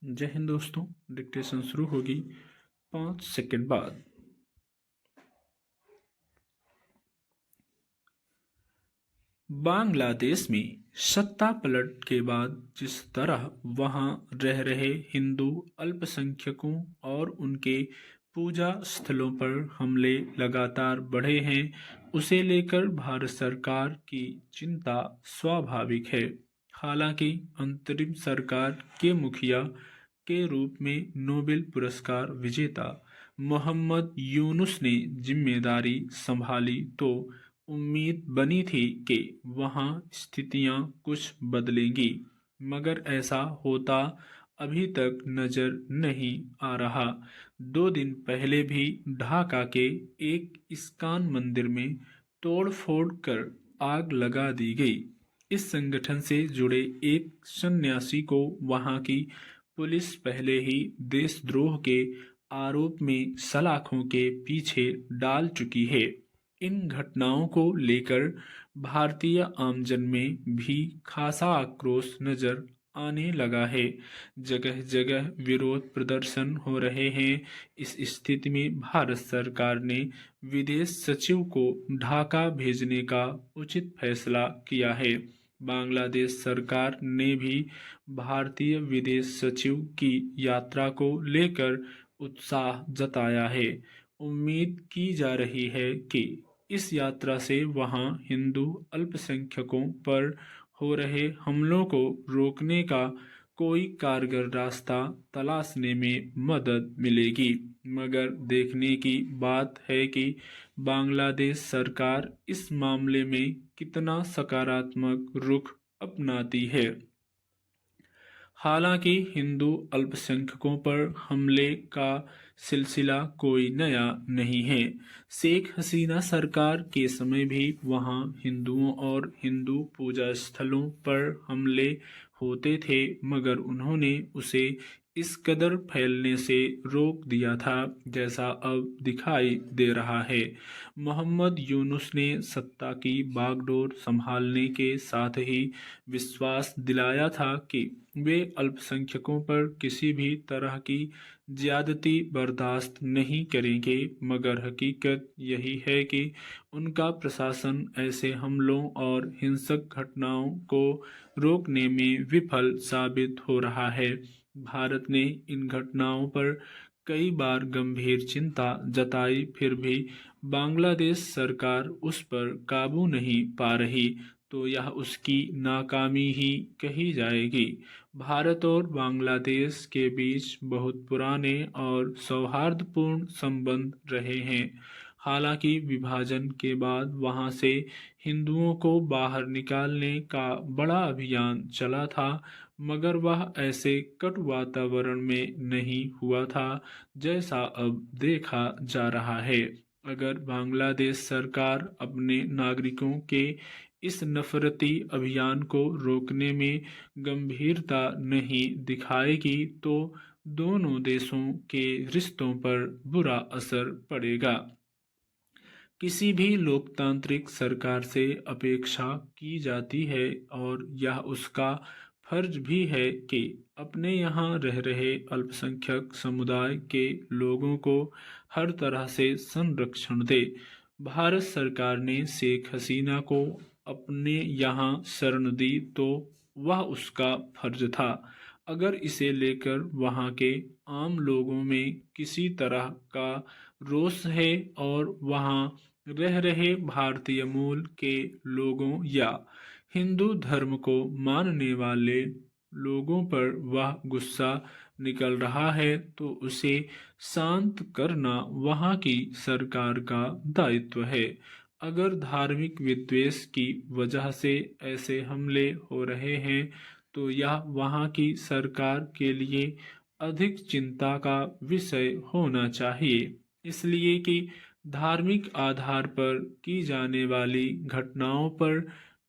जय हिंद दोस्तों। डिक्टेशन शुरू होगी 5 सेकंड बाद। बांग्लादेश में सत्ता पलट के बाद जिस तरह वहां रह रहे हिंदू अल्पसंख्यकों और उनके पूजा स्थलों पर हमले लगातार बढ़े हैं, उसे लेकर भारत सरकार की चिंता स्वाभाविक है। हालांकि अंतरिम सरकार के मुखिया के रूप में नोबेल पुरस्कार विजेता मोहम्मद यूनुस ने जिम्मेदारी संभाली तो उम्मीद बनी थी कि वहां स्थितियां कुछ बदलेंगी, मगर ऐसा होता अभी तक नजर नहीं आ रहा। 2 दिन पहले भी ढाका के एक इस्कॉन मंदिर में तोड़फोड़ कर आग लगा दी गई। इस संगठन से जुड़े एक सन्यासी को वहां की पुलिस पहले ही देशद्रोह के आरोप में सलाखों के पीछे डाल चुकी है। इन घटनाओं को लेकर भारतीय आमजन में भी खासा आक्रोश नजर आने लगा है। जगह जगह विरोध प्रदर्शन हो रहे हैं। इस स्थिति में भारत सरकार ने विदेश सचिव को ढाका भेजने का उचित फैसला किया है। बांग्लादेश सरकार ने भी भारतीय विदेश सचिव की यात्रा को लेकर उत्साह जताया है। उम्मीद की जा रही है कि इस यात्रा से वहां हिंदू अल्पसंख्यकों पर हो रहे हमलों को रोकने का कोई कारगर रास्ता तलाशने में मदद मिलेगी। मगर देखने की बात है कि बांग्लादेश सरकार इस मामले में कितना सकारात्मक रुख अपनाती है। हालांकि हिंदू अल्पसंख्यकों पर हमले का सिलसिला कोई नया नहीं है। शेख हसीना सरकार के समय भी वहां हिंदुओं और हिंदू पूजा स्थलों पर हमले होते थे, मगर उन्होंने उसे इस कदर फैलने से रोक दिया था जैसा अब दिखाई दे रहा है। मोहम्मद यूनुस ने सत्ता की बागडोर संभालने के साथ ही विश्वास दिलाया था कि वे अल्पसंख्यकों पर किसी भी तरह की ज्यादती बर्दाश्त नहीं करेंगे, मगर हकीकत यही है कि उनका प्रशासन ऐसे हमलों और हिंसक घटनाओं को रोकने में विफल साबित हो रहा है। भारत ने इन घटनाओं पर कई बार गंभीर चिंता जताई, फिर भी बांग्लादेश सरकार उस पर काबू नहीं पा रही, तो यह उसकी नाकामी ही कही जाएगी। भारत और बांग्लादेश के बीच बहुत पुराने और सौहार्दपूर्ण संबंध रहे हैं। हालांकि विभाजन के बाद वहां से हिंदुओं को बाहर निकालने का बड़ा अभियान चला था, मगर वह ऐसे कटु वातावरण में नहीं हुआ था जैसा अब देखा जा रहा है। अगर बांग्लादेश सरकार अपने नागरिकों के इस नफरती अभियान को रोकने में गंभीरता नहीं दिखाएगी तो दोनों देशों के रिश्तों पर बुरा असर पड़ेगा। किसी भी लोकतांत्रिक सरकार से अपेक्षा की जाती है और यह उसका फर्ज भी है कि अपने यहाँ रह रहे अल्पसंख्यक समुदाय के लोगों को हर तरह से संरक्षण दे। भारत सरकार ने शेख हसीना को अपने यहाँ शरण दी तो वह उसका फर्ज था। अगर इसे लेकर वहाँ के आम लोगों में किसी तरह का रोष है और वहाँ रह रहे भारतीय मूल के लोगों या हिंदू धर्म को मानने वाले लोगों पर वह गुस्सा निकल रहा है, तो उसे शांत करना वहां की सरकार का दायित्व है। अगर धार्मिक विद्वेष की वजह से ऐसे हमले हो रहे हैं, तो यह वहां की सरकार के लिए अधिक चिंता का विषय होना चाहिए, इसलिए कि धार्मिक आधार पर की जाने वाली घटनाओं पर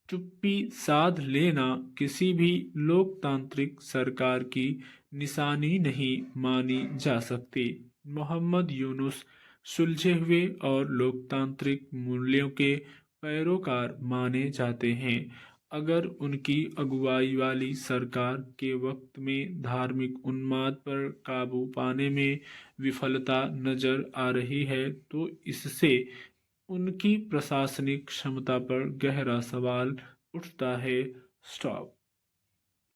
चुप्पी साध लेना किसी भी लोकतांत्रिक सरकार की निशानी नहीं मानी जा सकती। मोहम्मद यूनुस सुलझे हुए और लोकतांत्रिक मूल्यों के पैरोकार माने जाते हैं। अगर उनकी अगुवाई वाली सरकार के वक्त में धार्मिक उन्माद पर काबू पाने में विफलता नजर आ रही है तो इससे उनकी प्रशासनिक क्षमता पर गहरा सवाल उठता है। स्टॉप।